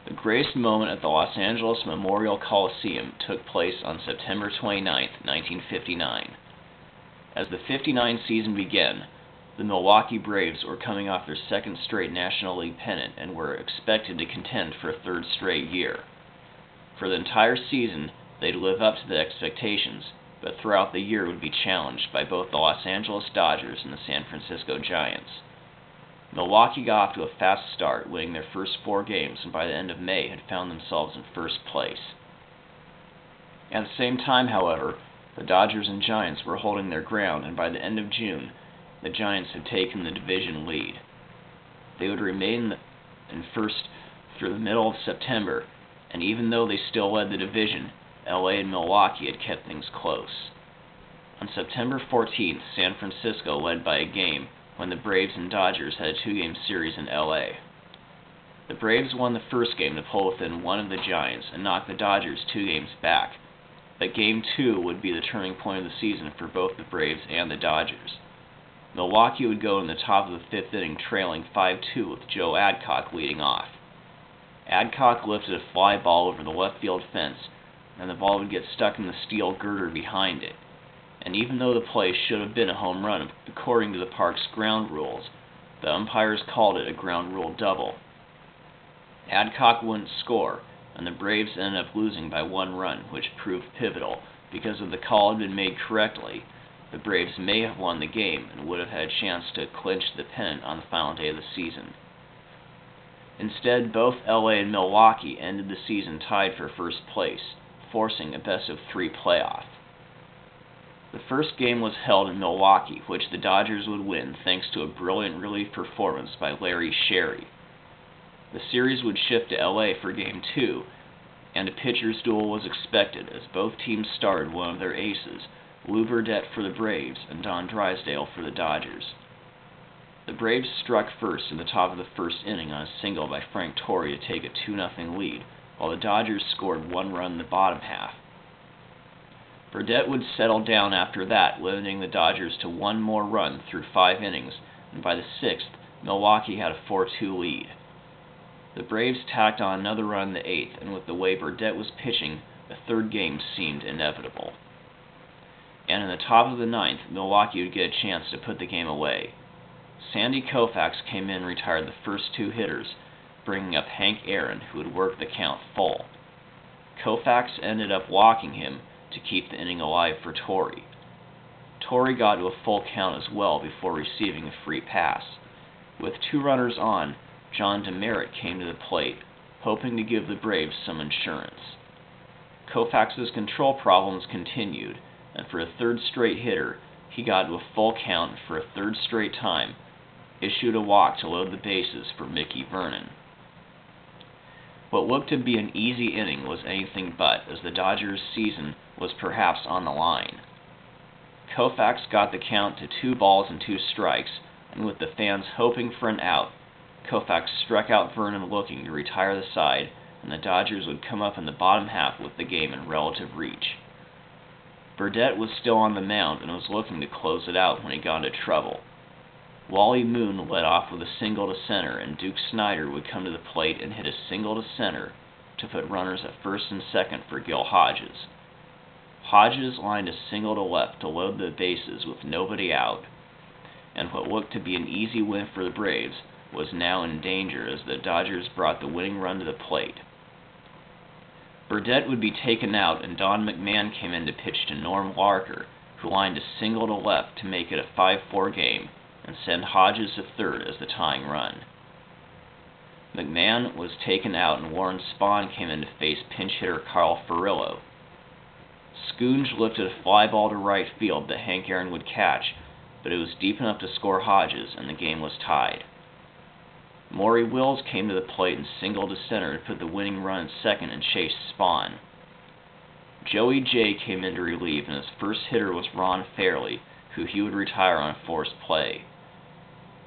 The greatest moment at the Los Angeles Memorial Coliseum took place on September 29, 1959. As the '59 season began, the Milwaukee Braves were coming off their second straight National League pennant and were expected to contend for a third straight year. For the entire season, they'd live up to the expectations, but throughout the year would be challenged by both the Los Angeles Dodgers and the San Francisco Giants. Milwaukee got off to a fast start, winning their first 4 games, and by the end of May had found themselves in first place. At the same time, however, the Dodgers and Giants were holding their ground, and by the end of June, the Giants had taken the division lead. They would remain in first through the middle of September, and even though they still led the division, LA and Milwaukee had kept things close. On September 14th, San Francisco led by a game when the Braves and Dodgers had a 2-game series in LA. The Braves won the first game to pull within 1 of the Giants and knock the Dodgers 2 games back, but Game 2 would be the turning point of the season for both the Braves and the Dodgers. Milwaukee would go in the top of the 5th inning trailing 5-2 with Joe Adcock leading off. Adcock lifted a fly ball over the left field fence, and the ball would get stuck in the steel girder behind it. And even though the play should have been a home run according to the park's ground rules, the umpires called it a ground rule double. Adcock wouldn't score, and the Braves ended up losing by 1 run, which proved pivotal, because if the call had been made correctly, the Braves may have won the game and would have had a chance to clinch the pennant on the final day of the season. Instead, both LA and Milwaukee ended the season tied for first place, forcing a best-of-3 playoff. The first game was held in Milwaukee, which the Dodgers would win thanks to a brilliant relief performance by Larry Sherry. The series would shift to LA for Game 2, and a pitcher's duel was expected as both teams started one of their aces, Lou Burdette for the Braves and Don Drysdale for the Dodgers. The Braves struck first in the top of the first inning on a single by Frank Torre to take a 2-0 lead, while the Dodgers scored 1 run in the bottom half. Burdette would settle down after that, limiting the Dodgers to 1 more run through 5 innings, and by the 6th, Milwaukee had a 4-2 lead. The Braves tacked on another run in the 8th, and with the way Burdette was pitching, the third game seemed inevitable. And in the top of the 9th, Milwaukee would get a chance to put the game away. Sandy Koufax came in and retired the first 2 hitters, bringing up Hank Aaron, who would work the count full. Koufax ended up walking him to keep the inning alive for Torre. Torre got to a full count as well before receiving a free pass. With 2 runners on, John Demerit came to the plate, hoping to give the Braves some insurance. Koufax's control problems continued, and for a 3rd straight hitter, he got to a full count and for a 3rd straight time issued a walk to load the bases for Mickey Vernon. What looked to be an easy inning was anything but, as the Dodgers' season was perhaps on the line. Koufax got the count to 2 balls and 2 strikes, and with the fans hoping for an out, Koufax struck out Vernon looking to retire the side, and the Dodgers would come up in the bottom half with the game in relative reach. Burdette was still on the mound and was looking to close it out when he got into trouble. Wally Moon led off with a single to center, and Duke Snider would come to the plate and hit a single to center to put runners at first and second for Gil Hodges. Hodges lined a single to left to load the bases with nobody out, and what looked to be an easy win for the Braves was now in danger as the Dodgers brought the winning run to the plate. Burdette would be taken out, and Don McMahon came in to pitch to Norm Larker, who lined a single to left to make it a 5-4 game and send Hodges to third as the tying run. McMahon was taken out, and Warren Spahn came in to face pinch hitter Carl Furillo. Schoonge lifted a fly ball to right field that Hank Aaron would catch, but it was deep enough to score Hodges, and the game was tied. Maury Wills came to the plate and singled to center to put the winning run at second and chase Spahn. Joey J came in to relieve, and his first hitter was Ron Fairley, who he would retire on a forced play.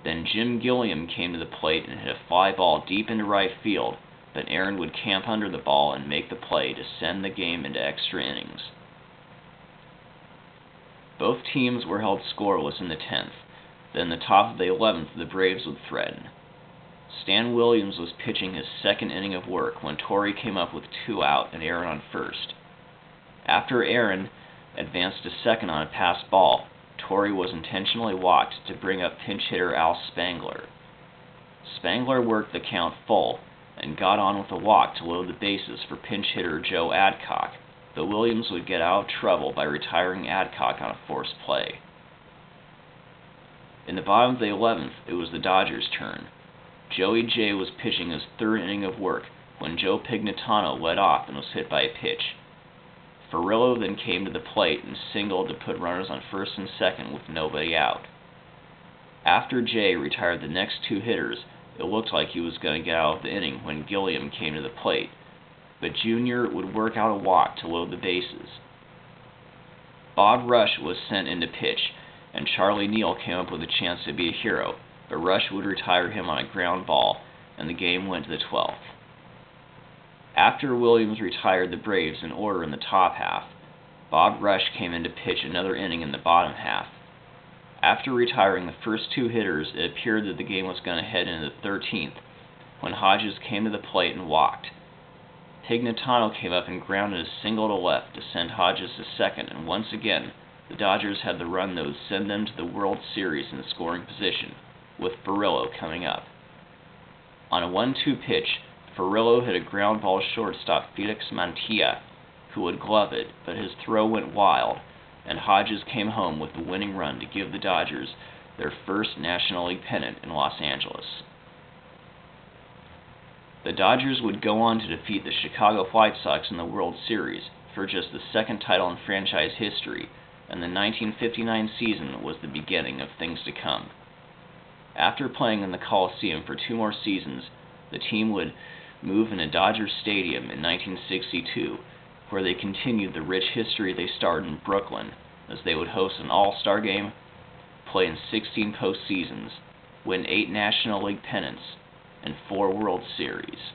Then Jim Gilliam came to the plate and hit a fly ball deep into right field, but Aaron would camp under the ball and make the play to send the game into extra innings. Both teams were held scoreless in the 10th. Then in the top of the 11th, the Braves would threaten. Stan Williams was pitching his second inning of work when Torrey came up with 2 out and Aaron on first. After Aaron advanced to second on a passed ball, Torrey was intentionally walked to bring up pinch hitter Al Spangler. Spangler worked the count full and got on with a walk to load the bases for pinch hitter Joe Adcock, but Williams would get out of trouble by retiring Adcock on a forced play. In the bottom of the 11th, it was the Dodgers' turn. Joey J was pitching his third inning of work when Joe Pignatano led off and was hit by a pitch. Furillo then came to the plate and singled to put runners on first and second with nobody out. After J retired the next 2 hitters, it looked like he was going to get out of the inning when Gilliam came to the plate, but Junior would work out a walk to load the bases. Bob Rush was sent in to pitch, and Charlie Neal came up with a chance to be a hero, but Rush would retire him on a ground ball, and the game went to the 12th. After Williams retired the Braves in order in the top half, Bob Rush came in to pitch another inning in the bottom half. After retiring the first 2 hitters, it appeared that the game was going to head into the 13th, when Hodges came to the plate and walked. Pignatano came up and grounded a single to left to send Hodges to second, and once again, the Dodgers had the run that would send them to the World Series in scoring position, with Furillo coming up. On a 1-2 pitch, Furillo hit a ground ball shortstop Felix Mantilla, who would glove it, but his throw went wild, and Hodges came home with the winning run to give the Dodgers their first National League pennant in Los Angeles. The Dodgers would go on to defeat the Chicago White Sox in the World Series for just the second title in franchise history, and the 1959 season was the beginning of things to come. After playing in the Coliseum for 2 more seasons, the team would move into Dodger Stadium in 1962, where they continued the rich history they started in Brooklyn, as they would host an All-Star game, play in 16 postseasons, win 8 National League pennants, and 4 World Series.